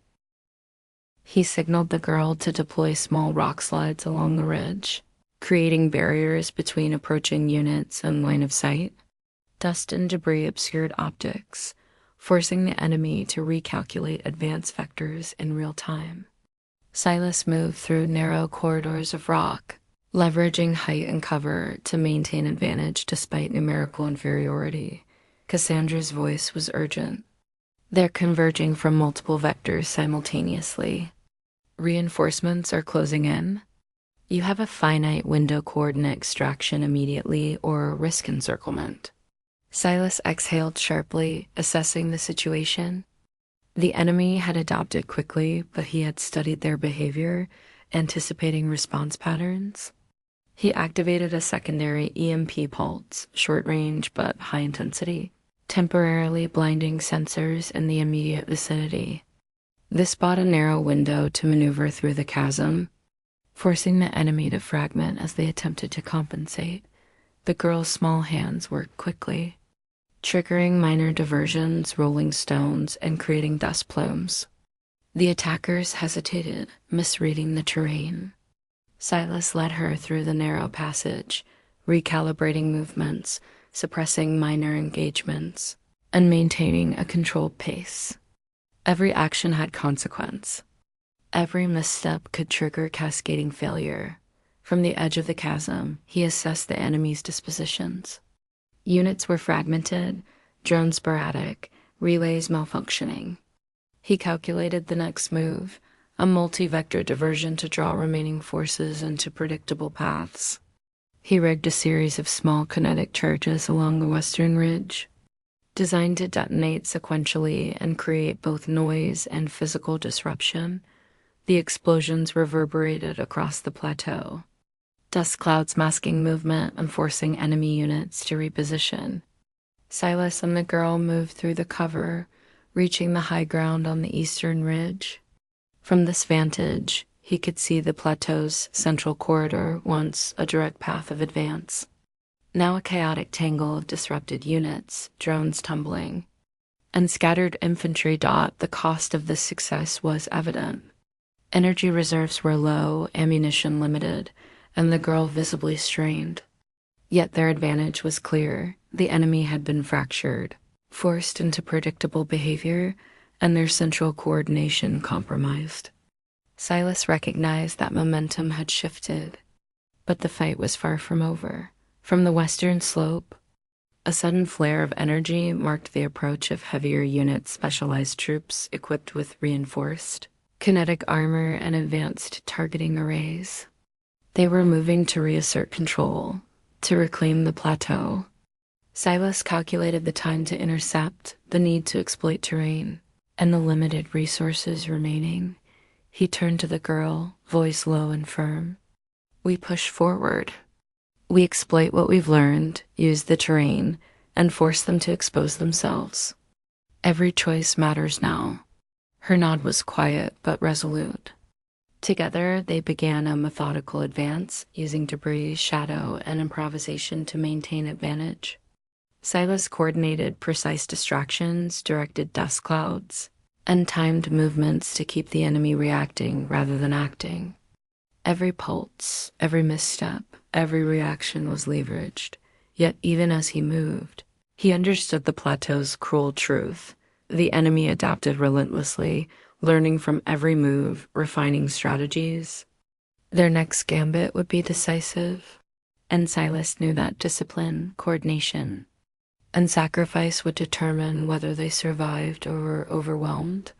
[SPEAKER 1] He signaled the girl to deploy small rock slides along the ridge, creating barriers between approaching units and line of sight. Dust and debris obscured optics, forcing the enemy to recalculate advance vectors in real time. Silas moved through narrow corridors of rock, leveraging height and cover to maintain advantage despite numerical inferiority. Cassandra's voice was urgent. They're converging from multiple vectors simultaneously. Reinforcements are closing in. You have a finite window coordinate extraction immediately or risk encirclement. Silas exhaled sharply, assessing the situation. The enemy had adopted quickly, but he had studied their behavior, anticipating response patterns. He activated a secondary EMP pulse, short range but high intensity, temporarily blinding sensors in the immediate vicinity. This bought a narrow window to maneuver through the chasm, forcing the enemy to fragment as they attempted to compensate. The girl's small hands worked quickly, triggering minor diversions, rolling stones, and creating dust plumes. The attackers hesitated, misreading the terrain. Silas led her through the narrow passage, recalibrating movements, suppressing minor engagements, and maintaining a controlled pace. Every action had consequence. Every misstep could trigger cascading failure. From the edge of the chasm, he assessed the enemy's dispositions. Units were fragmented, drones sporadic, relays malfunctioning. He calculated the next move, a multi-vector diversion to draw remaining forces into predictable paths. He rigged a series of small kinetic charges along the western ridge, designed to detonate sequentially and create both noise and physical disruption. The explosions reverberated across the plateau, dust clouds masking movement and forcing enemy units to reposition. Silas and the girl moved through the cover, reaching the high ground on the eastern ridge. From this vantage, he could see the plateau's central corridor, once a direct path of advance. Now a chaotic tangle of disrupted units, drones tumbling, and scattered infantry dot. The cost of this success was evident. Energy reserves were low, ammunition limited, and the girl visibly strained. Yet their advantage was clear. The enemy had been fractured, forced into predictable behavior, and their central coordination compromised. Silas recognized that momentum had shifted, but the fight was far from over. From the western slope, a sudden flare of energy marked the approach of heavier units, specialized troops equipped with reinforced kinetic armor and advanced targeting arrays. They were moving to reassert control, to reclaim the plateau. Silas calculated the time to intercept, the need to exploit terrain, and the limited resources remaining. He turned to the girl, voice low and firm. We push forward. We exploit what we've learned, use the terrain, and force them to expose themselves. Every choice matters now. Her nod was quiet but resolute. Together, they began a methodical advance, using debris, shadow, and improvisation to maintain advantage. Silas coordinated precise distractions, directed dust clouds, and timed movements to keep the enemy reacting rather than acting. Every pulse, every misstep, every reaction was leveraged, yet even as he moved, he understood the plateau's cruel truth. The enemy adapted relentlessly, learning from every move, refining strategies. Their next gambit would be decisive, and Silas knew that discipline, coordination, and sacrifice would determine whether they survived or were overwhelmed.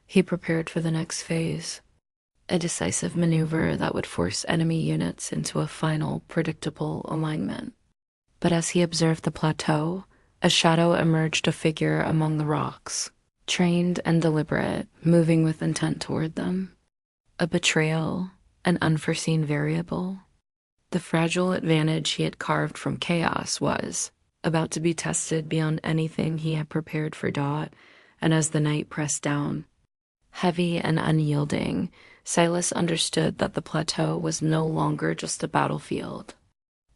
[SPEAKER 1] He prepared for the next phase, a decisive maneuver that would force enemy units into a final, predictable alignment. But as he observed the plateau, a shadow emerged, a figure among the rocks, trained and deliberate, moving with intent toward them. A betrayal, an unforeseen variable. The fragile advantage he had carved from chaos was about to be tested beyond anything he had prepared for Dot, and as the night pressed down, heavy and unyielding, Silas understood that the plateau was no longer just a battlefield.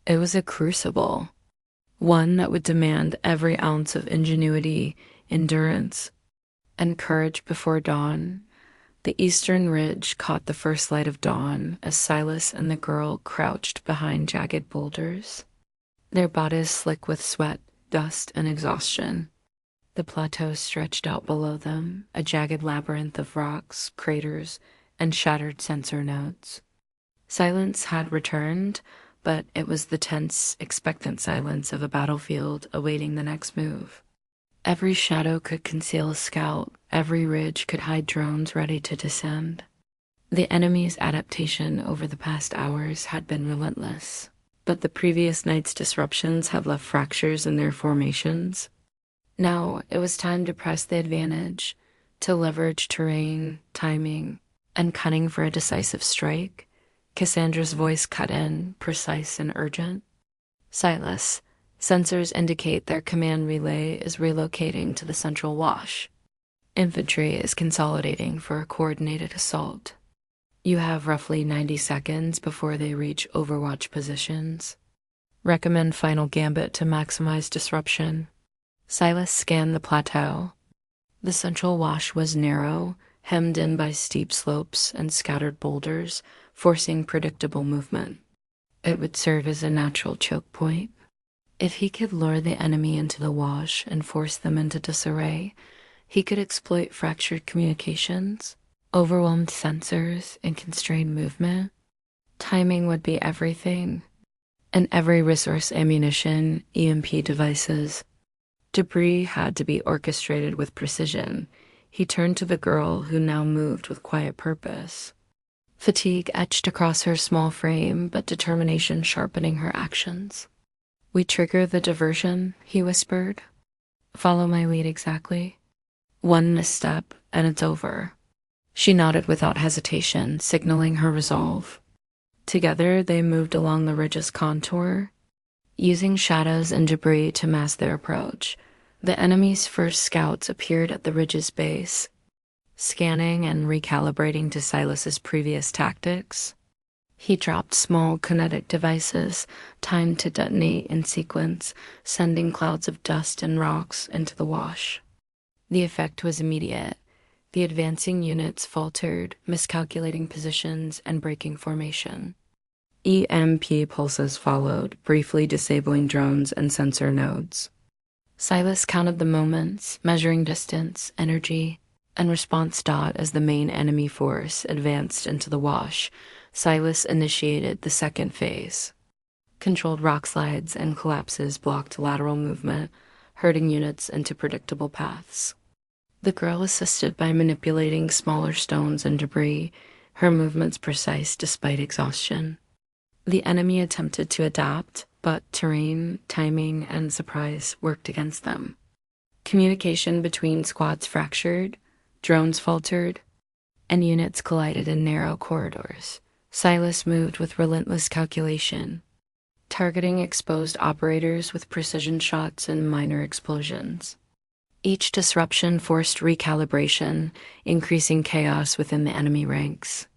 [SPEAKER 1] It was a crucible, one that would demand every ounce of ingenuity, endurance, and courage before dawn. The eastern ridge caught the first light of dawn as Silas and the girl crouched behind jagged boulders, their bodies slick with sweat, dust, and exhaustion. The plateau stretched out below them, a jagged labyrinth of rocks, craters, and shattered sensor nodes. Silence had returned, but it was the tense, expectant silence of a battlefield awaiting the next move. Every shadow could conceal a scout, every ridge could hide drones ready to descend. The enemy's adaptation over the past hours had been relentless, but the previous night's disruptions had left fractures in their formations. Now it was time to press the advantage, to leverage terrain, timing, and cunning for a decisive strike. Cassandra's voice cut in, precise and urgent. Silas, sensors indicate their command relay is relocating to the central wash. Infantry is consolidating for a coordinated assault. You have roughly 90 seconds before they reach overwatch positions. Recommend final gambit to maximize disruption. Silas scanned the plateau. The central wash was narrow, hemmed in by steep slopes and scattered boulders, forcing predictable movement. It would serve as a natural choke point. If he could lure the enemy into the wash and force them into disarray, he could exploit fractured communications, overwhelmed sensors, and constrained movement. Timing would be everything, and every resource, ammunition, EMP devices. Debris had to be orchestrated with precision. He turned to the girl, who now moved with quiet purpose. Fatigue etched across her small frame, but determination sharpening her actions. We trigger the diversion, he whispered. Follow my lead exactly. One misstep, and it's over. She nodded without hesitation, signaling her resolve. Together, they moved along the ridge's contour, using shadows and debris to mask their approach. The enemy's first scouts appeared at the ridge's base, scanning and recalibrating to Silas's previous tactics. He dropped small kinetic devices, timed to detonate in sequence, sending clouds of dust and rocks into the wash. The effect was immediate. The advancing units faltered, miscalculating positions and breaking formation. EMP pulses followed, briefly disabling drones and sensor nodes. Silas counted the moments, measuring distance, energy, and response dot as the main enemy force advanced into the wash. Silas initiated the second phase. Controlled rock slides and collapses blocked lateral movement, herding units into predictable paths. The girl assisted by manipulating smaller stones and debris, her movements precise despite exhaustion. The enemy attempted to adapt, but terrain, timing, and surprise worked against them. Communication between squads fractured, drones faltered, and units collided in narrow corridors. Silas moved with relentless calculation, targeting exposed operators with precision shots and minor explosions. Each disruption forced recalibration, increasing chaos within the enemy ranks.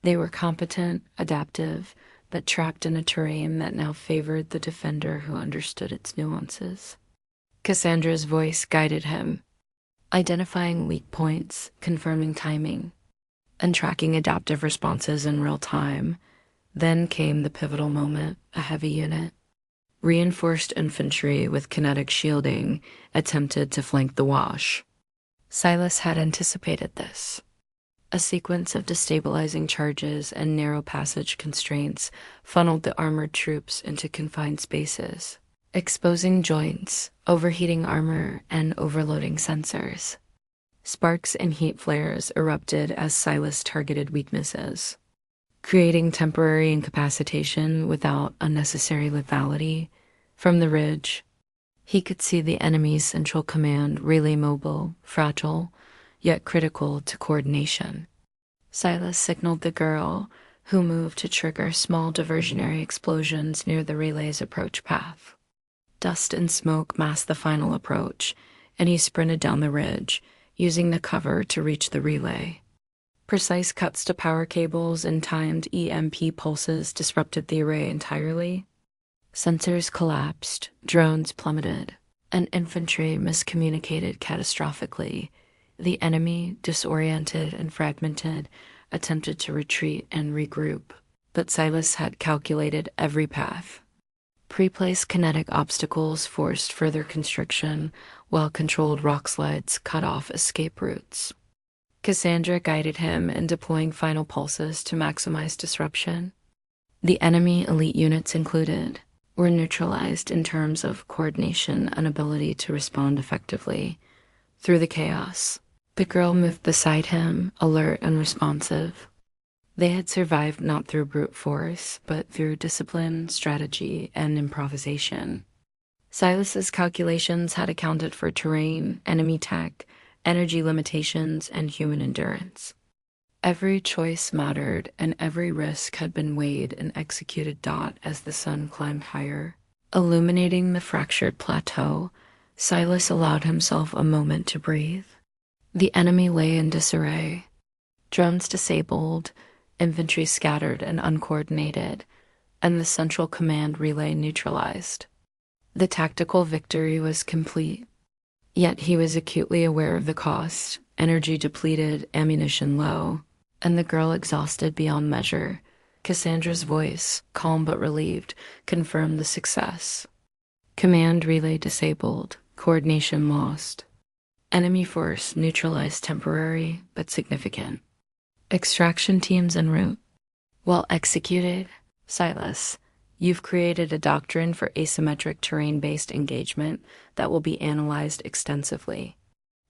[SPEAKER 1] They were competent, adaptive, but trapped in a terrain that now favored the defender who understood its nuances. Cassandra's voice guided him, identifying weak points, confirming timing, and tracking adaptive responses in real time. Then came the pivotal moment: a heavy unit, reinforced infantry with kinetic shielding, attempted to flank the wash. Silas had anticipated this. A sequence of destabilizing charges and narrow passage constraints funneled the armored troops into confined spaces, exposing joints, overheating armor, and overloading sensors. Sparks and heat flares erupted as Silas targeted weaknesses, creating temporary incapacitation without unnecessary lethality. From the ridge, he could see the enemy's central command really mobile, fragile, yet critical to coordination. Silas signaled the girl, who moved to trigger small diversionary explosions near the relay's approach path. Dust and smoke masked the final approach, and he sprinted down the ridge, using the cover to reach the relay. Precise cuts to power cables and timed EMP pulses disrupted the array entirely. Sensors collapsed, drones plummeted, and infantry miscommunicated catastrophically. The enemy, disoriented and fragmented, attempted to retreat and regroup, but Silas had calculated every path. Pre-placed kinetic obstacles forced further constriction, while controlled rock slides cut off escape routes. Cassandra guided him in deploying final pulses to maximize disruption. The enemy, elite units included, were neutralized in terms of coordination and ability to respond effectively. Through the chaos, the girl moved beside him, alert and responsive. They had survived not through brute force, but through discipline, strategy, and improvisation. Silas's calculations had accounted for terrain, enemy tech, energy limitations, and human endurance. Every choice mattered, and every risk had been weighed and executed as the sun climbed higher. Illuminating the fractured plateau, Silas allowed himself a moment to breathe. The enemy lay in disarray. Drones disabled, infantry scattered and uncoordinated, and the central command relay neutralized. The tactical victory was complete, yet he was acutely aware of the cost: energy depleted, ammunition low, and the girl exhausted beyond measure. Cassandra's voice, calm but relieved, confirmed the success. Command relay disabled, coordination lost. Enemy force neutralized, temporary but significant. Extraction teams en route. Well executed, Silas. You've created a doctrine for asymmetric terrain-based engagement that will be analyzed extensively.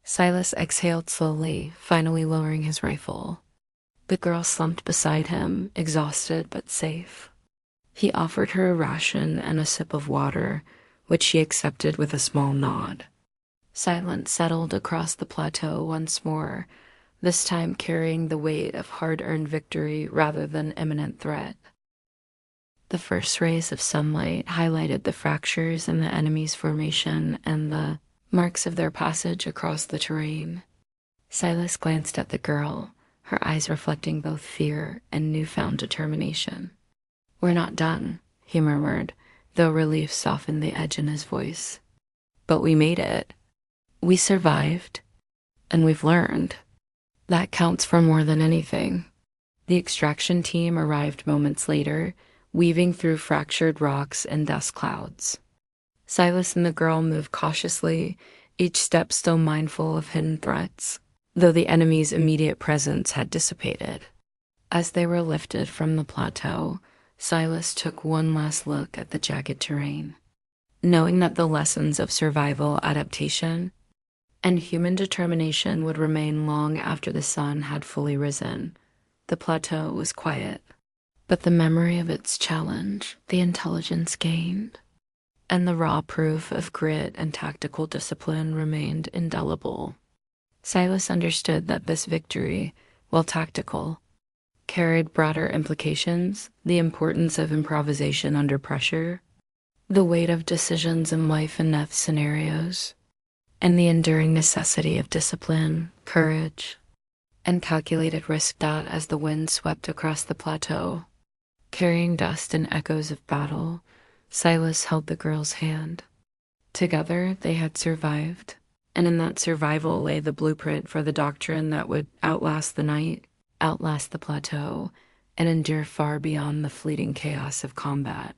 [SPEAKER 1] Silas exhaled slowly, finally lowering his rifle. The girl slumped beside him, exhausted but safe. He offered her a ration and a sip of water, which she accepted with a small nod. Silence settled across the plateau once more, this time carrying the weight of hard-earned victory rather than imminent threat. The first rays of sunlight highlighted the fractures in the enemy's formation and the marks of their passage across the terrain. Silas glanced at the girl, her eyes reflecting both fear and newfound determination. "We're not done," he murmured, though relief softened the edge in his voice. "But we made it. We survived, and we've learned. That counts for more than anything." The extraction team arrived moments later, weaving through fractured rocks and dust clouds. Silas and the girl moved cautiously, each step still mindful of hidden threats, though the enemy's immediate presence had dissipated. As they were lifted from the plateau, Silas took one last look at the jagged terrain. Knowing that the lessons of survival, adaptation, and human determination would remain long after the sun had fully risen, the plateau was quiet. But the memory of its challenge, the intelligence gained, and the raw proof of grit and tactical discipline remained indelible. Silas understood that this victory, while tactical, carried broader implications: the importance of improvisation under pressure, the weight of decisions in life and death scenarios, and the enduring necessity of discipline, courage, and calculated risk that, as the wind swept across the plateau, carrying dust and echoes of battle, Silas held the girl's hand. Together they had survived, and in that survival lay the blueprint for the doctrine that would outlast the night, outlast the plateau, and endure far beyond the fleeting chaos of combat.